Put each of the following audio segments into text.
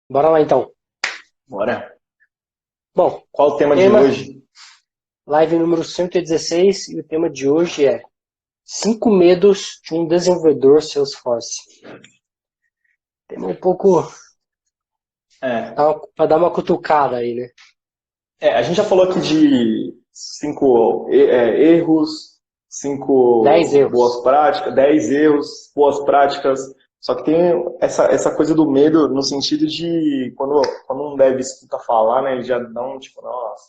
Bora lá então. Bora. Bom, Qual o tema de tema, hoje? live número 116 e o tema de hoje é 5 medos de um desenvolvedor Salesforce. Tema um pouco É, para dar uma cutucada aí, né? a gente já falou aqui de cinco erros, 10 cinco boas erros. práticas, 10 erros, boas práticas. Só que tem essa coisa do medo no sentido de quando um dev escuta falar, né, ele já dá um tipo, nossa,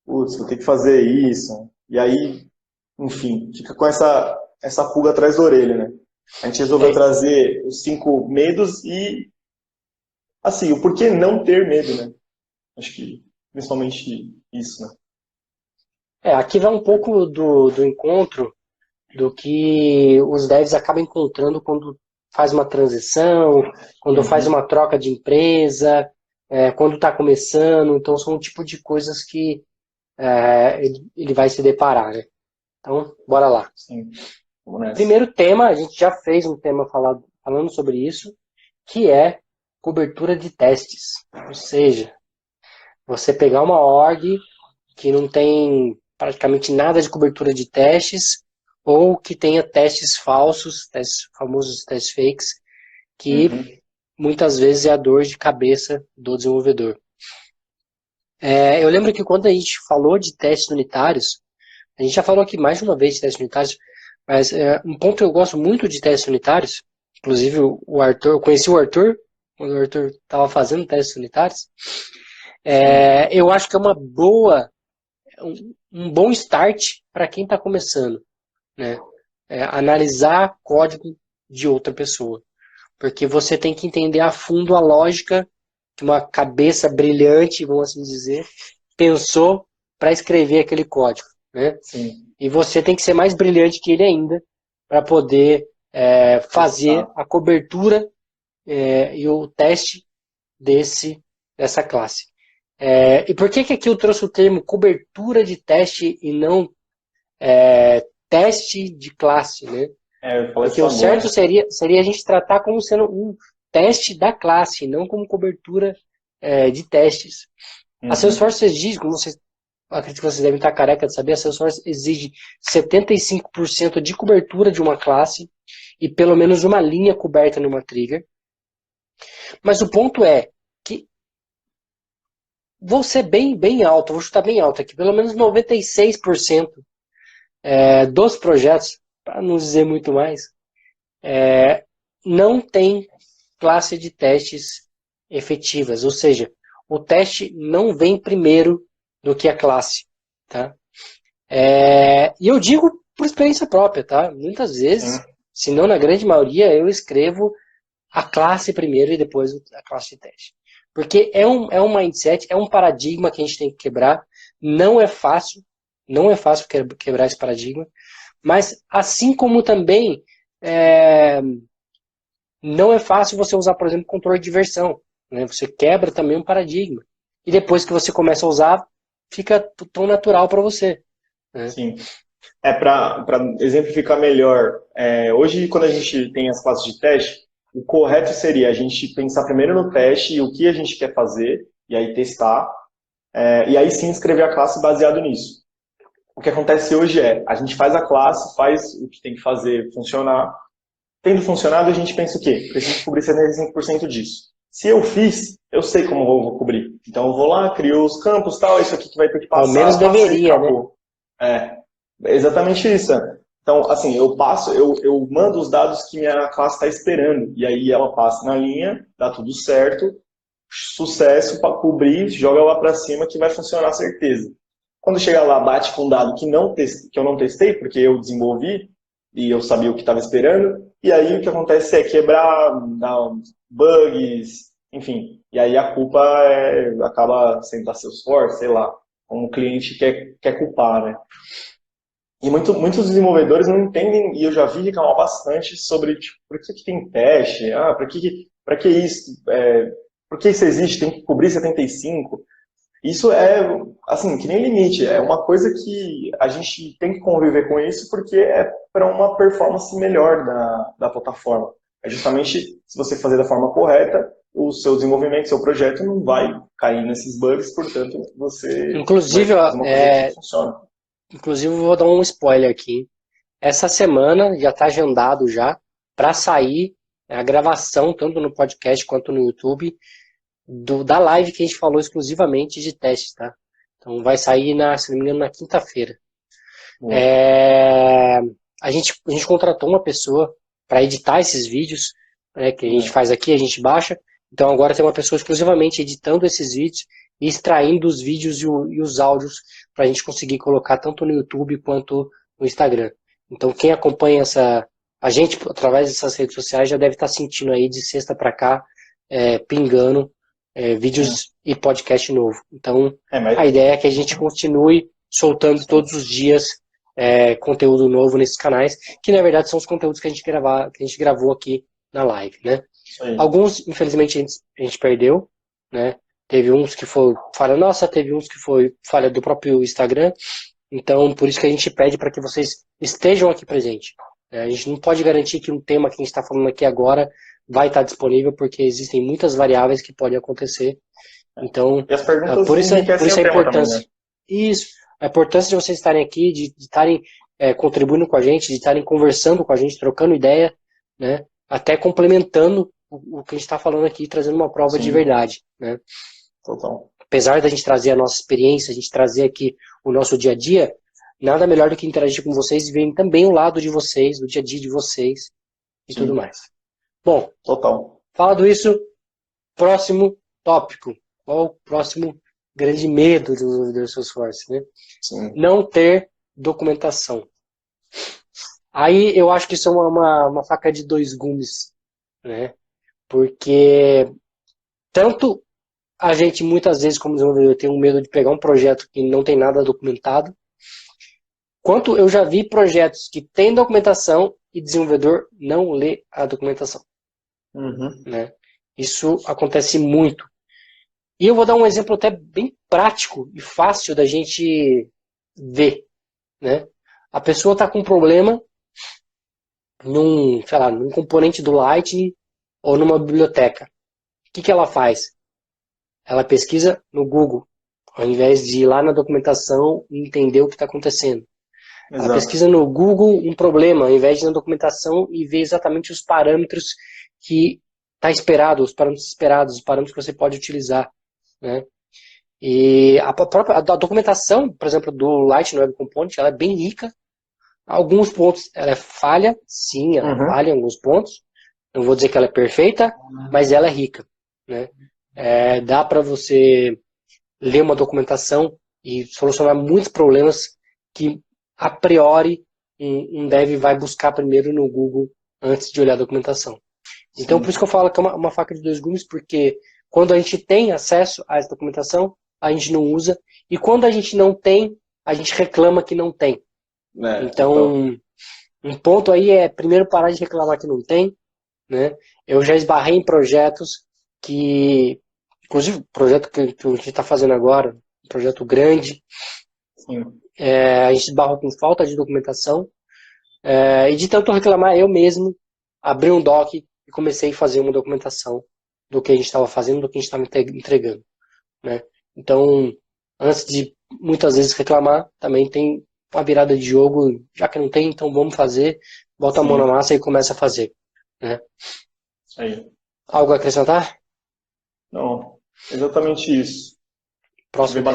putz, vou ter que fazer isso. E aí, enfim, fica com essa pulga atrás da orelha, né? A gente resolveu É, trazer os 5 medos e, assim, o porquê não ter medo, né? Acho que principalmente isso, né? aqui vai um pouco do encontro do que os devs acabam encontrando quando faz uma transição, quando faz Uhum. uma troca de empresa, quando está começando. Então, são um tipo de coisas que ele vai se deparar, né? Então, bora lá. Sim, vamos nessa. Primeiro tema, a gente já fez um tema falando sobre isso, que é cobertura de testes. Ou seja, você pegar uma org que não tem praticamente nada de cobertura de testes, ou que tenha testes falsos, testes, famosos testes fakes, que Uhum. muitas vezes é a dor de cabeça do desenvolvedor. Eu lembro que quando a gente falou de testes unitários, a gente já falou aqui mais de uma vez de testes unitários, mas um ponto que eu gosto muito de testes unitários, inclusive o Arthur, eu conheci o Arthur, quando o Arthur estava fazendo testes unitários, Sim. eu acho que é um bom start para quem está começando, né? Analisar código de outra pessoa, porque você tem que entender a fundo a lógica que uma cabeça brilhante, vamos assim dizer, pensou para escrever aquele código, né? Sim. E você tem que ser mais brilhante que ele ainda para poder fazer Testar. a cobertura e o teste dessa classe. E por que aqui eu trouxe o termo cobertura de teste e não teste de classe, né? Eu falei Porque isso o certo agora. seria a gente tratar como sendo um teste da classe, não como cobertura de testes. A Uhum. Salesforce exige, como vocês acredito que vocês devem estar careca de saber, a Salesforce exige 75% de cobertura de uma classe e pelo menos uma linha coberta numa trigger. Mas o ponto é que vou ser bem alto, vou chutar bem alto aqui, pelo menos 96% dos projetos, para não dizer muito mais, não tem classe de testes efetivas, ou seja, o teste não vem primeiro do que a classe, tá? E eu digo por experiência própria, tá? Muitas Sim. vezes, se não na grande maioria, eu escrevo a classe primeiro e depois a classe de teste. Porque é um mindset, é um paradigma que a gente tem que quebrar. Não é fácil, não é fácil quebrar esse paradigma, mas assim como também é, não é fácil você usar, por exemplo, controle de versão. Né? Você quebra também um paradigma. E depois que você começa a usar, fica tão natural para você. Né? Sim. Para exemplificar melhor, hoje quando a gente tem as classes de teste, o correto seria a gente pensar primeiro no teste e o que a gente quer fazer, e aí testar, e aí sim escrever a classe baseado nisso. O que acontece hoje a gente faz a classe, faz o que tem que fazer funcionar. Tendo funcionado, a gente pensa o quê? Preciso cobrir 75% disso. Se eu fiz, eu sei como eu vou cobrir. Então eu vou lá, crio os campos, tal, isso aqui que vai ter que Ao passar, menos passei, deveria, né? acabou. É, é exatamente isso. Então, assim, eu mando os dados que minha classe está esperando. E aí ela passa na linha, dá tudo certo, sucesso para cobrir, joga lá para cima que vai funcionar certeza. Quando chega lá, bate com um dado que eu não testei, porque eu desenvolvi e eu sabia o que estava esperando, e aí o que acontece é quebrar, dar bugs, enfim. E aí a culpa acaba sendo da Salesforce, sei lá, como o cliente quer culpar, né? E muitos desenvolvedores não entendem, e eu já vi reclamar bastante sobre tipo, por que tem teste, para que isso, por que isso existe, tem que cobrir 75. Isso é, assim, que nem limite, é uma coisa que a gente tem que conviver com isso porque é para uma performance melhor da plataforma. É justamente se você fazer da forma correta o seu desenvolvimento, seu projeto não vai cair nesses bugs, portanto, você Inclusive, vai ó, fazer uma coisa que funciona. inclusive, eu vou dar um spoiler aqui. Essa semana já está agendado já para sair a gravação, tanto no podcast quanto no YouTube, da live que a gente falou exclusivamente de testes, tá? Então vai sair, se não me engano, na quinta-feira. A gente contratou uma pessoa para editar esses vídeos, né, que a gente faz aqui, a gente baixa. Então agora tem uma pessoa exclusivamente editando esses vídeos e extraindo os vídeos e os áudios para a gente conseguir colocar tanto no YouTube quanto no Instagram. Então quem acompanha a gente através dessas redes sociais já deve estar sentindo aí de sexta para cá, pingando vídeos e podcast novo. Então a ideia é que a gente continue soltando todos os dias conteúdo novo nesses canais, que na verdade são os conteúdos que a gente gravou aqui na live, né? Alguns, infelizmente, a gente perdeu, né? Teve uns que foi falha nossa, teve uns que foi falha do próprio Instagram. Então, por isso que a gente pede para que vocês estejam aqui presentes. A gente não pode garantir que um tema que a gente está falando aqui agora vai estar disponível, porque existem muitas variáveis que podem acontecer. Então, e as perguntas por isso a importância. Também, né? Isso, a importância de vocês estarem aqui, de estarem contribuindo com a gente, de estarem conversando com a gente, trocando ideia, né? Até complementando o que a gente está falando aqui, trazendo uma prova de verdade, né? Total. Apesar da gente trazer a nossa experiência, a gente trazer aqui o nosso dia a dia, nada melhor do que interagir com vocês e verem também o lado de vocês, o dia a dia de vocês e tudo mais. Bom, total. Falado isso, próximo tópico. Qual o próximo grande medo do desenvolvedor Salesforce, né? Sim. Não ter documentação. Aí eu acho que isso é uma faca de dois gumes, né? Porque tanto a gente muitas vezes como desenvolvedor tem um medo de pegar um projeto que não tem nada documentado, quanto eu já vi projetos que têm documentação e desenvolvedor não lê a documentação. Né? Isso acontece muito. E eu vou dar um exemplo até bem prático e fácil da gente ver. Né? A pessoa está com um problema num componente do Lightning ou numa biblioteca. O que ela faz? Ela pesquisa no Google, ao invés de ir lá na documentação e entender o que está acontecendo. Exato. Ela pesquisa no Google um problema, ao invés de ir na documentação e ver exatamente os parâmetros que está esperado, os parâmetros esperados, os parâmetros que você pode utilizar. Né? E a documentação, por exemplo, do Lightning Web Component, ela é bem rica. Alguns pontos ela é falha, sim, ela é falha em alguns pontos. Não vou dizer que ela é perfeita, mas ela é rica. Né? Dá para você ler uma documentação e solucionar muitos problemas que, a priori, um dev vai buscar primeiro no Google antes de olhar a documentação. Então, por isso que eu falo que é uma faca de dois gumes, porque quando a gente tem acesso a essa documentação, a gente não usa, e quando a gente não tem, a gente reclama que não tem. Então, um ponto aí é, primeiro, parar de reclamar que não tem. Né? Eu já esbarrei em projetos que, inclusive o projeto que a gente está fazendo agora, um projeto grande, a gente esbarrou com falta de documentação, e de tanto reclamar, eu mesmo abri um doc e comecei a fazer uma documentação do que a gente estava fazendo, do que a gente estava entregando. Né? Então, antes de muitas vezes reclamar, também tem uma virada de jogo, já que não tem, então vamos fazer, bota a mão na massa e começa a fazer. Né? Algo a acrescentar? Não, exatamente isso. Próximo a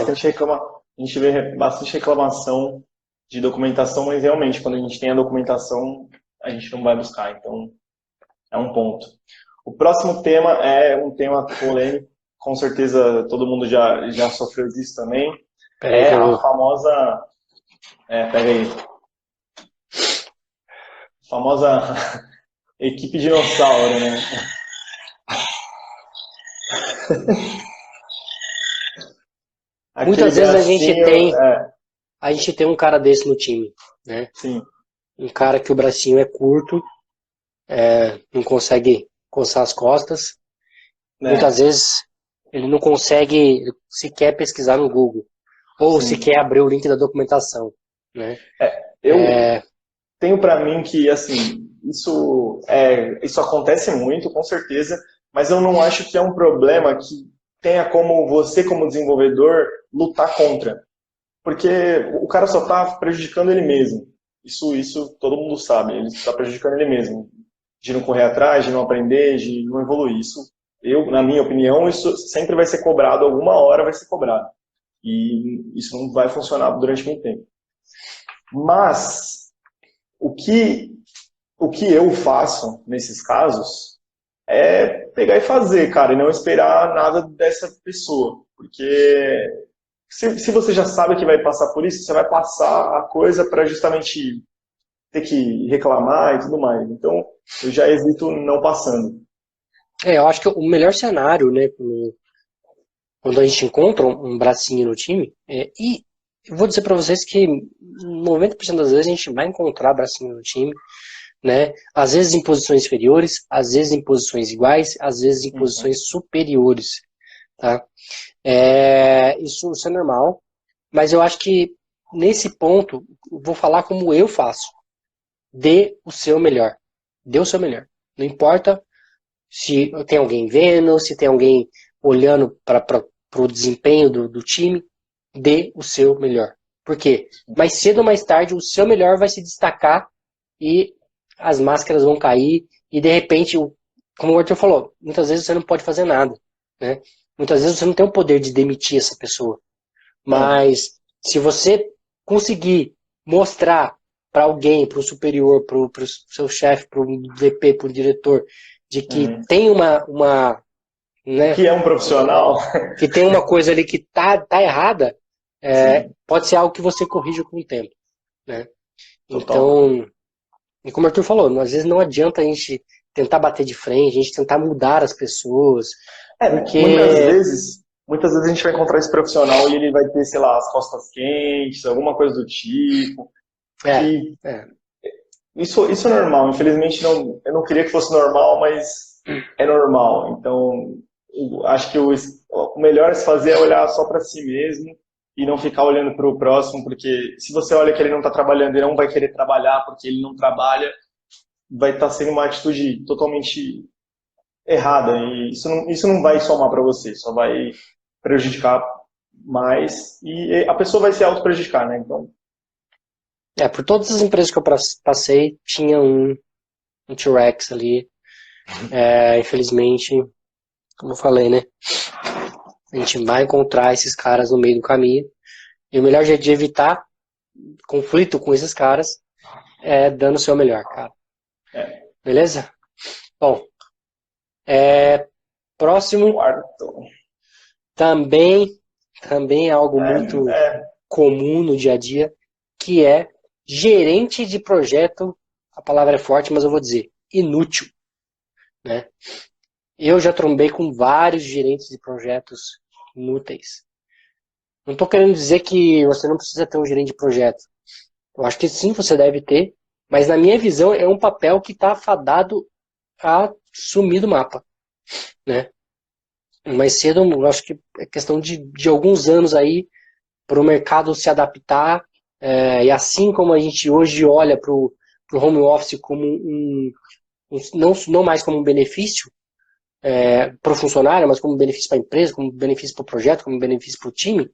gente vê bastante reclamação de documentação, mas realmente quando a gente tem a documentação, a gente não vai buscar, então é um ponto. O próximo tema é um tema polêmico, com certeza todo mundo já sofreu disso também. A famosa... pega aí. A famosa equipe dinossauro, né? Muitas vezes a gente tem um cara desse no time, né? Sim. Um cara que o bracinho é curto, não consegue coçar as costas. Muitas vezes ele não consegue sequer pesquisar no Google. Ou sequer abrir o link da documentação. Né? Eu tenho para mim que assim, isso acontece muito, com certeza, mas eu não acho que é um problema que tenha como você, como desenvolvedor, lutar contra. Porque o cara só está prejudicando ele mesmo. Isso todo mundo sabe, ele está prejudicando ele mesmo. De não correr atrás, de não aprender, de não evoluir. Isso, na minha opinião, isso sempre vai ser cobrado, alguma hora vai ser cobrado. E isso não vai funcionar durante muito tempo. Mas, o que eu faço nesses casos é pegar e fazer, cara, e não esperar nada dessa pessoa. Porque se você já sabe que vai passar por isso, você vai passar a coisa para justamente ter que reclamar e tudo mais. Então, eu já evito não passando. Eu acho que o melhor cenário, né, quando a gente encontra um bracinho no time, e eu vou dizer para vocês que 90% das vezes a gente vai encontrar bracinho no time, né? Às vezes em posições inferiores, às vezes em posições iguais, às vezes em posições superiores, tá? Isso é normal, mas eu acho que nesse ponto, eu vou falar como eu faço. Dê o seu melhor. Dê o seu melhor. Não importa se tem alguém vendo, se tem alguém olhando para o desempenho do time, dê o seu melhor. Por quê? Mais cedo ou mais tarde, o seu melhor vai se destacar e as máscaras vão cair e, de repente, como o Arthur falou, muitas vezes você não pode fazer nada, né? Muitas vezes você não tem o poder de demitir essa pessoa. Mas se você conseguir mostrar para alguém, para o superior, para o seu chefe, para o VP, para o diretor, de que tem né, que é um profissional, que tem uma coisa ali que tá errada, pode ser algo que você corrige com o tempo, né? Então, e como o Arthur falou, às vezes não adianta a gente tentar bater de frente, a gente tentar mudar as pessoas, porque muitas vezes a gente vai encontrar esse profissional e ele vai ter, sei lá, as costas quentes, alguma coisa do tipo. Isso é normal, infelizmente eu não queria que fosse normal, mas é normal. Então, eu acho que o melhor a se fazer é olhar só para si mesmo e não ficar olhando para o próximo, porque se você olha que ele não está trabalhando e não vai querer trabalhar porque ele não trabalha, vai estar sendo uma atitude totalmente errada, e isso não vai somar para você, só vai prejudicar mais e a pessoa vai se auto-prejudicar, né? Então... por todas as empresas que eu passei, tinha um T-Rex ali. Infelizmente, como eu falei, né? A gente vai encontrar esses caras no meio do caminho. E o melhor jeito de evitar conflito com esses caras é dando o seu melhor, cara. Beleza? Bom, próximo. Também é algo muito comum no dia a dia, que é gerente de projeto. A palavra é forte, mas eu vou dizer inútil, né? Eu já trombei com vários gerentes de projetos inúteis. Não estou querendo dizer que você não precisa ter um gerente de projeto. Eu acho que sim, você deve ter, mas na minha visão é um papel que está fadado a sumir do mapa, né? Mais cedo, eu acho que é questão de alguns anos aí para o mercado se adaptar, e assim como a gente hoje olha para o home office como não mais como um benefício para o funcionário, mas como benefício para a empresa, como benefício para o projeto, como benefício para o time,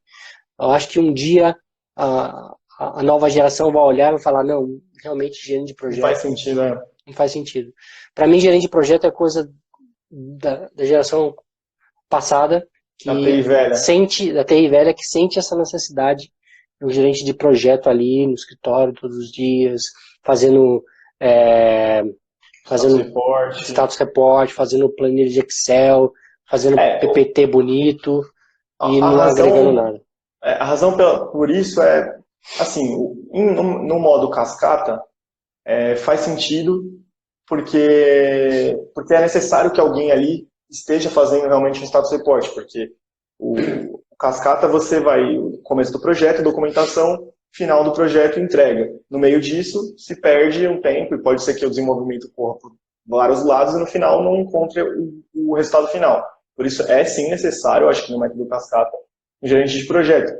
eu acho que um dia a nova geração vai olhar e vai falar, não, realmente gerente de projeto... Não faz sentido, né? Não faz sentido. Para mim, gerente de projeto é coisa da geração passada, que da TI velha, que sente essa necessidade de um gerente de projeto ali no escritório todos os dias, fazendo status report, fazendo planilha de Excel, fazendo PPT bonito e não agregando nada. A razão por isso é, assim, no modo cascata, faz sentido porque é necessário que alguém ali esteja fazendo realmente um status report, porque o cascata você vai, começo do projeto, documentação, final do projeto, entrega. No meio disso, se perde um tempo e pode ser que o desenvolvimento corra por vários lados e no final não encontre o resultado final. Por isso é sim necessário, eu acho que no método cascata, um gerente de projeto.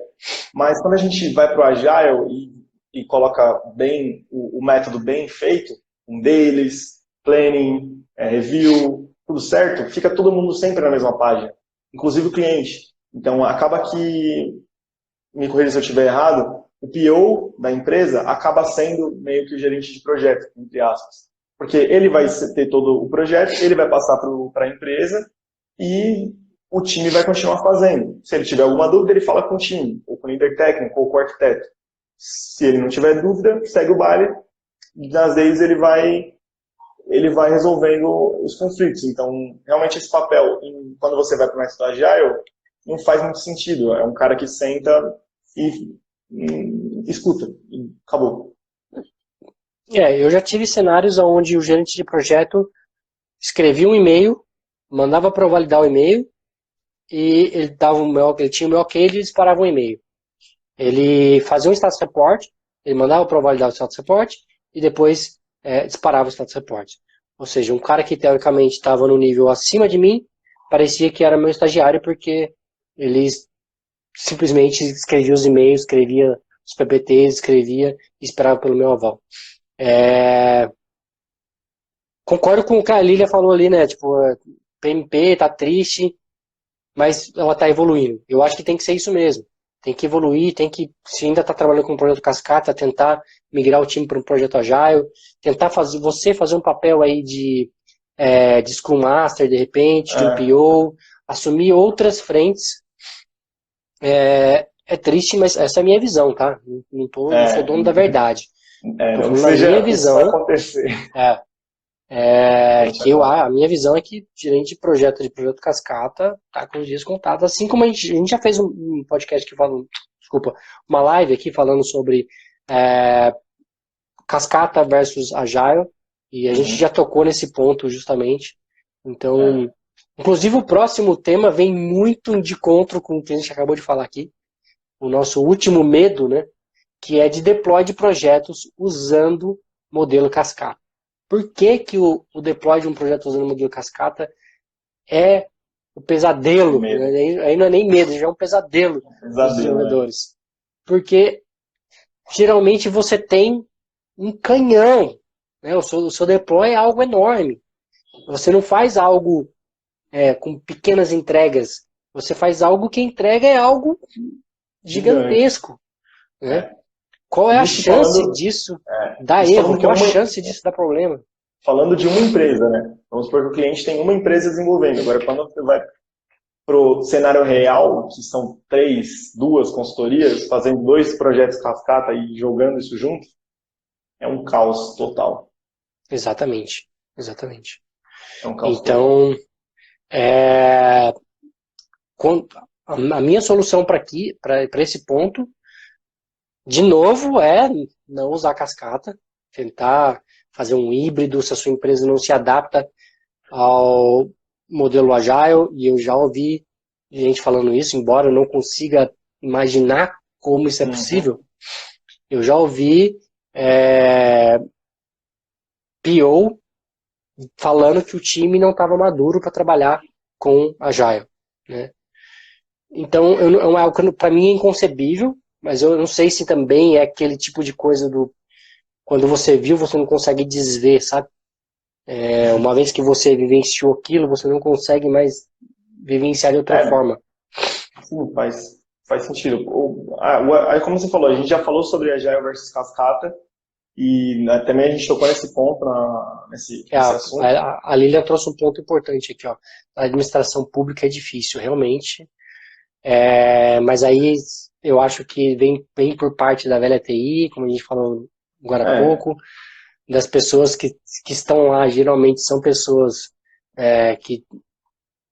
Mas quando a gente vai para o Agile e coloca bem o método bem feito, um dailies, planning, review, tudo certo, fica todo mundo sempre na mesma página, inclusive o cliente. Então, acaba que, me corrija se eu estiver errado, o PO da empresa acaba sendo meio que o gerente de projeto, entre aspas. Porque ele vai ter todo o projeto, ele vai passar para a empresa e o time vai continuar fazendo. Se ele tiver alguma dúvida, ele fala com o time, ou com o líder técnico, ou com o arquiteto. Se ele não tiver dúvida, segue o baile, e às vezes ele vai resolvendo os conflitos. Então, realmente esse papel, quando você vai para o método Agile, não faz muito sentido. É um cara que senta e escuta, e acabou. Eu já tive cenários onde o gerente de projeto escrevia um e-mail, mandava para eu validar o e-mail, e ele tinha o meu ok e ele disparava um e-mail. Ele fazia um status report, ele mandava para eu validar o status report, e depois disparava o status report. Ou seja, um cara que teoricamente estava no nível acima de mim, parecia que era meu estagiário, porque ele simplesmente escrevia os e-mails, escrevia os PPTs, escrevia e esperava pelo meu aval. Concordo com o que a Lilia falou ali, né? Tipo, PMP tá triste, mas ela tá evoluindo. Eu acho que tem que ser isso mesmo. Tem que evoluir, se ainda tá trabalhando com um projeto cascata, tentar migrar o time para um projeto Agile, tentar fazer um papel aí de Scrum Master, de repente, de um PO, assumir outras frentes. É triste, mas essa é a minha visão, tá? Não sou dono da verdade. Tô falando da minha visão. Acontecer. A minha visão é que gerente de projeto cascata tá com os dias contados, assim como a gente já fez um podcast que falou, uma live aqui falando sobre cascata versus agile, e a gente já tocou nesse ponto justamente. Então, inclusive o próximo tema vem muito de encontro com o que a gente acabou de falar aqui, o nosso último medo, né, que é de deploy de projetos usando modelo cascata. Por que que o deploy de um projeto usando o modelo cascata é o pesadelo? Né? Aí não é nem medo, já é um pesadelo dos desenvolvedores. Porque geralmente você tem um canhão, né? O seu deploy é algo enorme. Você não faz algo com pequenas entregas. Você faz algo que a entrega é algo gigantesco. Né? Qual é a chance disso dar erro? Qual a chance disso dar problema? Falando de uma empresa, né? Vamos supor que o cliente tem uma empresa desenvolvendo. Agora, quando você vai para o cenário real, que são duas consultorias, fazendo 2 projetos cascata e jogando isso junto, é um caos total. Exatamente. É um caos então, a minha solução para esse ponto, de novo, é não usar cascata, tentar fazer um híbrido se a sua empresa não se adapta ao modelo Agile, e eu já ouvi gente falando isso, embora eu não consiga imaginar como isso é possível. Eu já ouvi PO falando que o time não estava maduro para trabalhar com Agile. Né? Então, é algo que para mim é inconcebível, mas eu não sei se também é aquele tipo de coisa do quando você viu, você não consegue desver, sabe? Uma vez que você vivenciou aquilo, você não consegue mais vivenciar de outra forma. Sim, faz sentido. Como você falou, a gente já falou sobre Agile versus cascata, e também a gente tocou nesse ponto, nesse assunto. A Lilian trouxe um ponto importante aqui. Ó. A administração pública é difícil, realmente. Mas aí eu acho que vem por parte da velha TI, como a gente falou agora há pouco, das pessoas que estão lá, geralmente são pessoas que...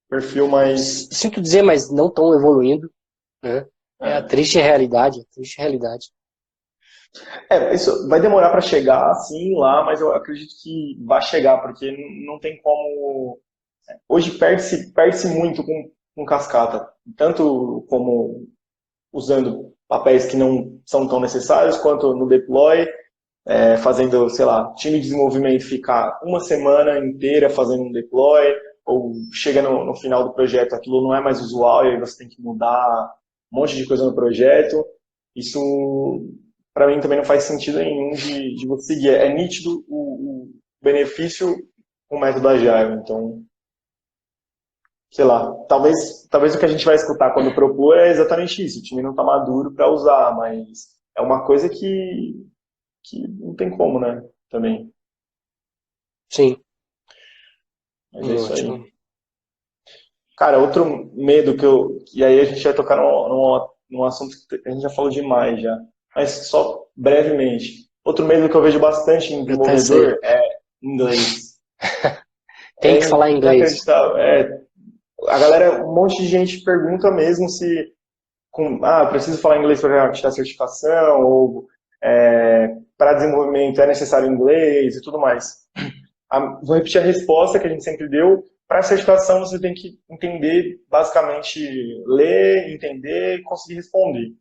Perfil mais... Sinto dizer, mas não estão evoluindo. Né? É a triste realidade. Isso vai demorar para chegar, assim, lá, mas eu acredito que vai chegar, porque não tem como... Hoje perde-se muito com cascata, tanto como usando papéis que não são tão necessários, quanto no deploy, fazendo, sei lá, time de desenvolvimento ficar uma semana inteira fazendo um deploy, ou chega no final do projeto, aquilo não é mais usual, e aí você tem que mudar um monte de coisa no projeto. Isso, para mim, também não faz sentido nenhum de você seguir. É nítido o benefício com o método Agile, então sei lá, talvez o que a gente vai escutar quando propor é exatamente isso. O time não está maduro para usar, mas é uma coisa que não tem como, né? Também. Sim, Mas é isso aí. ótimo. Cara, outro medo que eu. E aí a gente vai tocar num assunto que a gente já falou demais já. Mas só brevemente. Outro medo que eu vejo bastante em Eu até sei. desenvolvedor é inglês. Tem É que falar inglês. inacreditável. A galera, um monte de gente pergunta mesmo se preciso falar inglês para tirar certificação, ou para desenvolvimento é necessário inglês e tudo mais. Vou repetir a resposta que a gente sempre deu. Para a certificação, você tem que entender, basicamente, ler, entender e conseguir responder.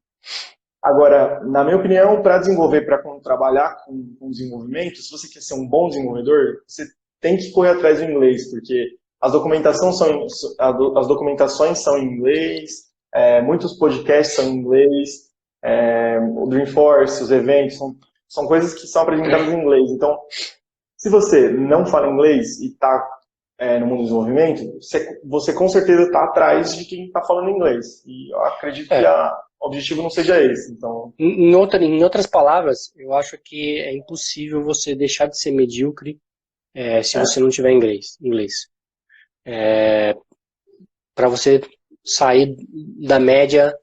Agora, na minha opinião, para desenvolver, para trabalhar com desenvolvimento, se você quer ser um bom desenvolvedor, você tem que correr atrás do inglês, porque as documentações são em inglês, muitos podcasts são em inglês, o Dreamforce, os eventos, são coisas que são apresentadas em inglês. Então, se você não fala inglês e está no mundo do desenvolvimento, você com certeza está atrás de quem está falando inglês. E eu acredito que É. o objetivo não seja esse. Então, Em outras palavras, eu acho que é impossível você deixar de ser medíocre se você não tiver inglês. Para você sair da média,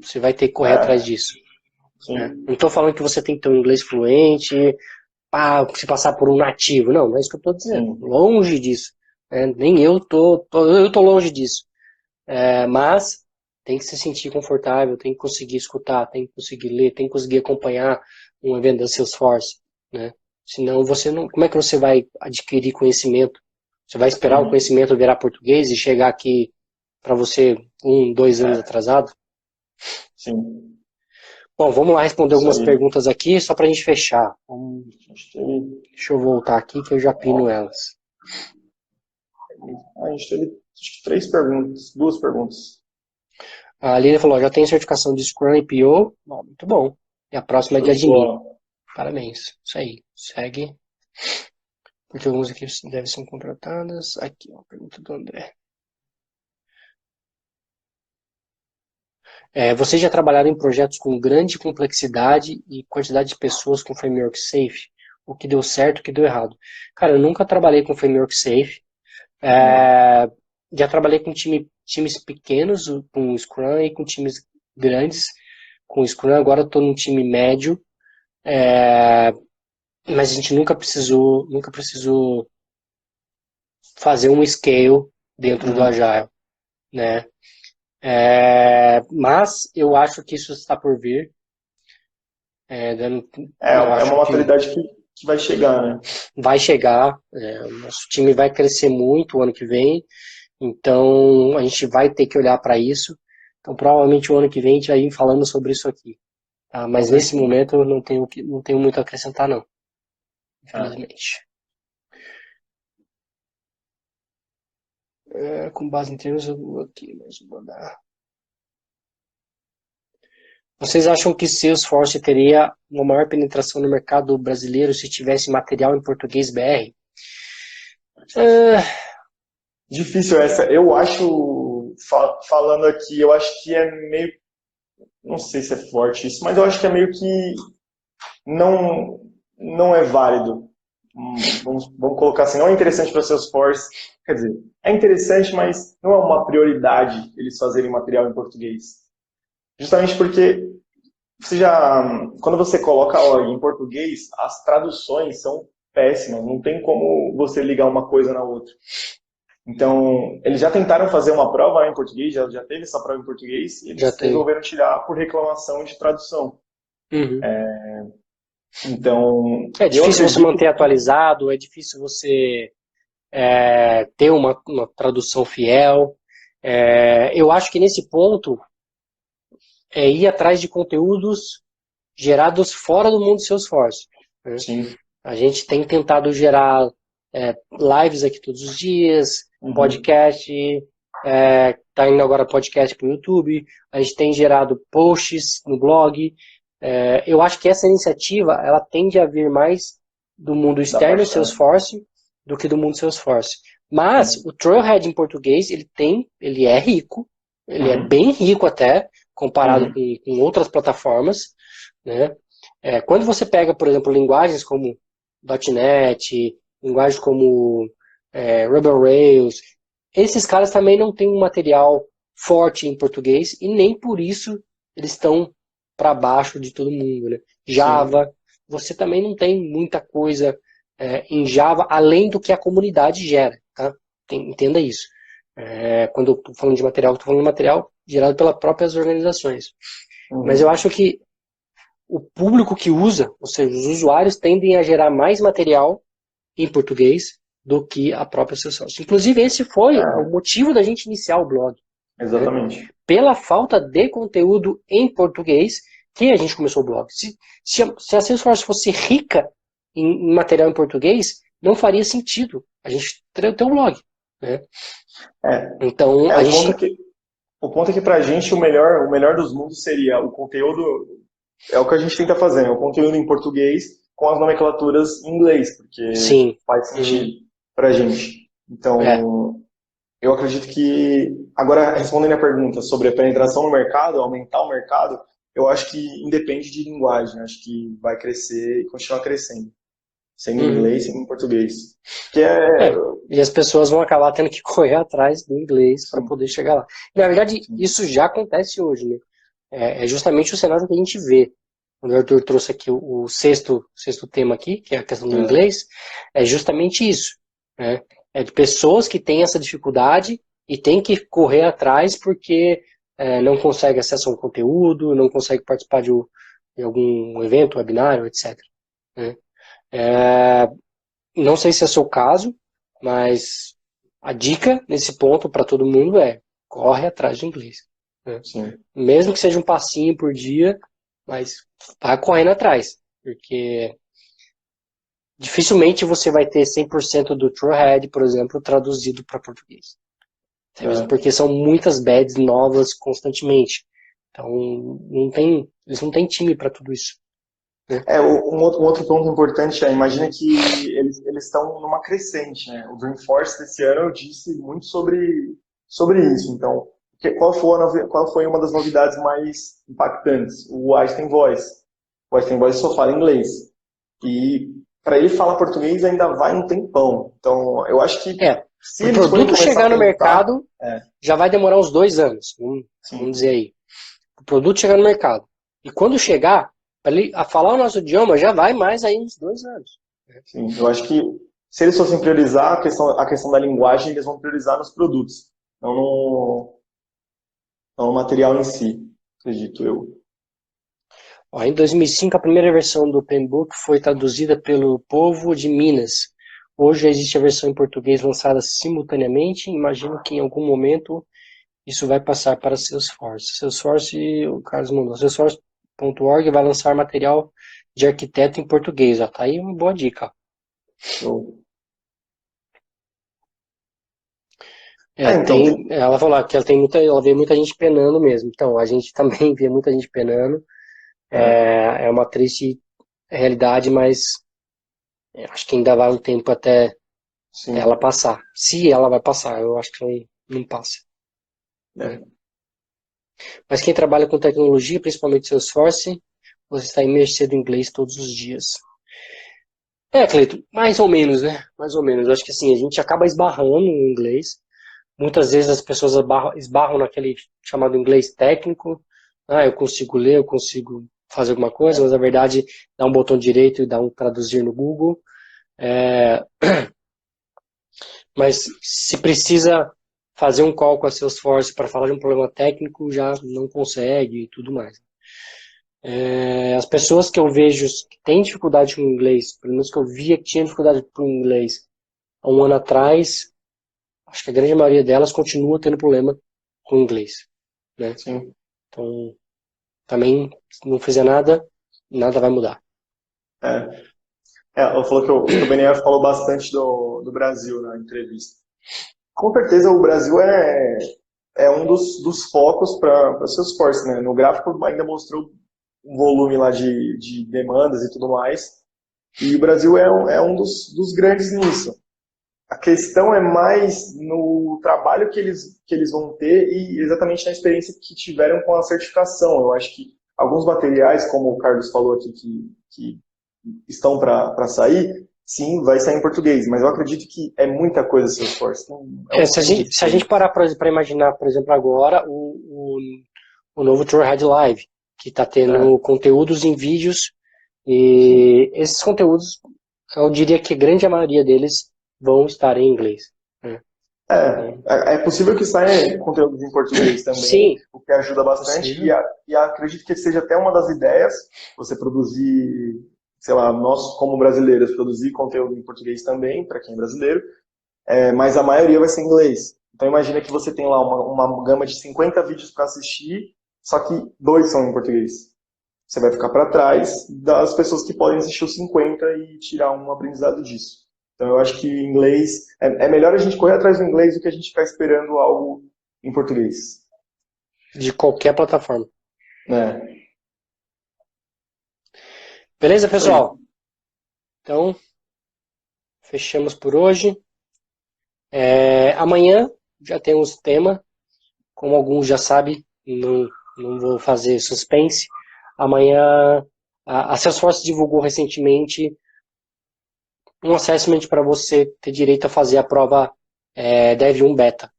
você vai ter que correr atrás disso. Né? sim. Não estou falando que você tem que ter um inglês fluente, se passar por um nativo. Não, não é isso que eu estou dizendo. Sim. Longe disso. Nem eu tô longe disso. Mas tem que se sentir confortável, tem que conseguir escutar, tem que conseguir ler, tem que conseguir acompanhar um evento da Salesforce, né? Senão você não, como é que você vai adquirir conhecimento? Você vai esperar o conhecimento virar português e chegar aqui para você 2 anos atrasado? Sim. Bom, vamos lá responder Isso algumas aí. perguntas aqui só para a gente fechar. Deixa eu voltar aqui que eu já pino elas. A gente teve acho que 3 perguntas, 2 perguntas. A Lilian falou, já tem certificação de Scrum e PO. Bom, muito bom. E a próxima é de Show de admin. bola. Parabéns. Isso aí. Segue. Porque algumas equipes devem ser contratadas. Aqui, ó, pergunta do André. Vocês já trabalharam em projetos com grande complexidade e quantidade de pessoas com framework safe? O que deu certo, o que deu errado? Cara, eu nunca trabalhei com framework safe. Já trabalhei com times pequenos, com Scrum, e com times grandes, com Scrum. Agora estou num time médio. Mas a gente nunca precisou fazer um scale dentro do Agile, né? Mas eu acho que isso está por vir. Eu É acho uma que maturidade que vai chegar, né? vai chegar. O nosso time vai crescer muito o ano que vem, então a gente vai ter que olhar para isso. Então provavelmente o ano que vem a gente vai ir falando sobre isso aqui. Tá? Mas nesse momento eu não tenho muito a acrescentar, não. Infelizmente. Com base em termos, eu vou aqui, mas vou mandar. Vocês acham que Salesforce teria uma maior penetração no mercado brasileiro se tivesse material em português BR? Difícil essa. Eu acho, falando aqui, eu acho que é meio. Não sei se é forte isso, mas eu acho que é meio que não é válido. Vamos colocar assim, não é interessante para Salesforce. Quer dizer, é interessante, mas não é uma prioridade eles fazerem material em português. Justamente porque quando você coloca em português, as traduções são péssimas. Não tem como você ligar uma coisa na outra. Então, eles já tentaram fazer uma prova em português, já teve essa prova em português, e eles resolveram tirar por reclamação de tradução. Uhum. Então, é difícil você manter atualizado, é difícil você ter uma tradução fiel. Eu acho que nesse ponto é ir atrás de conteúdos gerados fora do mundo Salesforce. Né? Sim. A gente tem tentado gerar lives aqui todos os dias, podcast, tá indo agora podcast para o YouTube, a gente tem gerado posts no blog. Eu acho que essa iniciativa ela tende a vir mais do mundo externo Salesforce do que do mundo Salesforce. Mas o Trailhead em português, ele é rico, ele é bem rico até, comparado com outras plataformas, né? Quando você pega, por exemplo, linguagens como .NET, linguagens como Ruby Rails, esses caras também não têm um material forte em português e nem por isso eles estão para baixo de todo mundo, né? Java, você também não tem muita coisa em Java além do que a comunidade gera, tá? Entenda isso. Quando eu estou falando de material, eu estou falando de material gerado pelas próprias organizações. Mas eu acho que o público que usa, ou seja, os usuários tendem a gerar mais material em português do que a própria Salesforce. Inclusive, esse foi o motivo da gente iniciar o blog. Exatamente. Né? Pela falta de conteúdo em português que a gente começou o blog. Se a Salesforce fosse rica em material em português, não faria sentido a gente ter um blog. Né? Então, a gente... O ponto é que pra gente o melhor dos mundos seria o conteúdo, é o que a gente tenta fazer, né? O conteúdo em português com as nomenclaturas em inglês, porque faz sentido pra gente. Então, eu acredito que, agora respondendo a pergunta sobre a penetração no mercado, aumentar o mercado, eu acho que independe de linguagem, acho que vai crescer e continuar crescendo. Sem inglês, sem português. E as pessoas vão acabar tendo que correr atrás do inglês para poder chegar lá. E, na verdade, isso já acontece hoje, né? É justamente o cenário que a gente vê. Quando o Arthur trouxe aqui o sexto tema aqui, que é a questão do inglês, é justamente isso. Né? É de pessoas que têm essa dificuldade e têm que correr atrás porque não consegue acesso a um conteúdo, não consegue participar de algum evento, webinário, etc. Né? Não sei se é o seu caso, mas a dica nesse ponto para todo mundo é corre atrás de inglês. Né? Mesmo que seja um passinho por dia, mas vai correndo atrás, porque dificilmente você vai ter 100% do Trailhead, por exemplo, traduzido para português. Porque são muitas badges novas constantemente. Então, eles não têm time para tudo isso. Um outro ponto importante imagina que eles estão numa crescente, né? O Dreamforce desse ano eu disse muito sobre isso. Então, qual foi uma das novidades mais impactantes? O Einstein Voice. O Einstein Voice só fala inglês. E para ele falar português ainda vai um tempão. Então, eu acho que se o produto chegar no mercado, já vai demorar uns 2 anos. Vamos dizer aí. O produto chegar no mercado. E quando chegar, a falar o nosso idioma já vai mais aí uns 2 anos. Sim, eu acho que se eles fossem priorizar a questão da linguagem, eles vão priorizar nos produtos, não no material em si, acredito eu. Em 2005, a primeira versão do Openbook foi traduzida pelo povo de Minas. Hoje existe a versão em português lançada simultaneamente. Imagino que em algum momento isso vai passar para Salesforce. Salesforce, o Carlos mandou, Salesforce.org vai lançar material de arquiteto em português. Tá aí uma boa dica. Ela falou que ela vê muita gente penando mesmo. Então, a gente também vê muita gente penando. É uma triste realidade, mas acho que ainda vai um tempo até ela passar. Se ela vai passar, eu acho que não passa. Mas quem trabalha com tecnologia, principalmente Salesforce, você está imersivo em inglês todos os dias. Cleito, mais ou menos, né? Mais ou menos. Eu acho que assim, a gente acaba esbarrando no inglês. Muitas vezes as pessoas esbarram naquele chamado inglês técnico. Eu consigo ler, eu consigo fazer alguma coisa, mas na verdade dá um botão direito e dá um traduzir no Google. Mas se precisa fazer um call com a Salesforce para falar de um problema técnico, já não consegue e tudo mais. As pessoas que eu vejo que têm dificuldade com o inglês, pelo menos que eu via que tinha dificuldade com o inglês há um ano atrás, acho que a grande maioria delas continua tendo problema com o inglês. Né? Então, também, se não fizer nada, nada vai mudar. Ela falou que o BNF falou bastante do Brasil na entrevista. Com certeza o Brasil é um dos focos para Salesforce, né? No gráfico ainda mostrou um volume lá de demandas e tudo mais. E o Brasil é um dos grandes nisso. A questão é mais no trabalho que eles vão ter e exatamente na experiência que tiveram com a certificação. Eu acho que alguns materiais, como o Carlos falou aqui, que estão para sair, sim, vai sair em português, mas eu acredito que é muita coisa Salesforce. Então, Se a gente parar para imaginar, por exemplo, agora o novo Trailhead Live, que está tendo conteúdos em vídeos, e esses conteúdos, eu diria que a grande maioria deles vão estar em inglês. Né? É possível que saia conteúdos em português também, Sim, o que ajuda bastante, e acredito que seja até uma das ideias, você produzir, sei lá, nós como brasileiros, produzir conteúdo em português também, para quem é brasileiro, mas a maioria vai ser em inglês. Então imagina que você tem lá uma gama de 50 vídeos para assistir, só que 2 são em português. Você vai ficar para trás das pessoas que podem assistir os 50 e tirar um aprendizado disso. Então eu acho que inglês é melhor a gente correr atrás do inglês do que a gente ficar esperando algo em português. de qualquer plataforma. É. Beleza, pessoal? Então, fechamos por hoje. Amanhã já temos tema. Como alguns já sabem, não vou fazer suspense. Amanhã a Salesforce divulgou recentemente um assessment para você ter direito a fazer a prova Dev 1 Beta.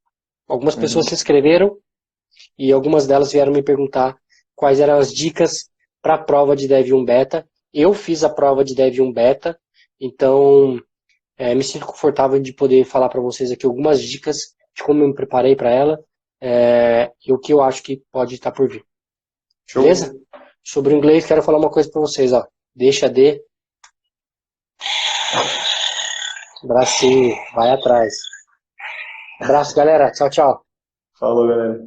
Algumas pessoas se inscreveram e algumas delas vieram me perguntar quais eram as dicas para a prova de Dev 1 Beta. Eu fiz a prova de Dev 1 Beta, então me sinto confortável de poder falar para vocês aqui algumas dicas de como eu me preparei para ela e o que eu acho que pode estar por vir. Show. Beleza? Sobre o inglês, quero falar uma coisa para vocês. Ó. Deixa de... Bracinho, vai atrás. Abraço, galera. Tchau, tchau. Falou, galera.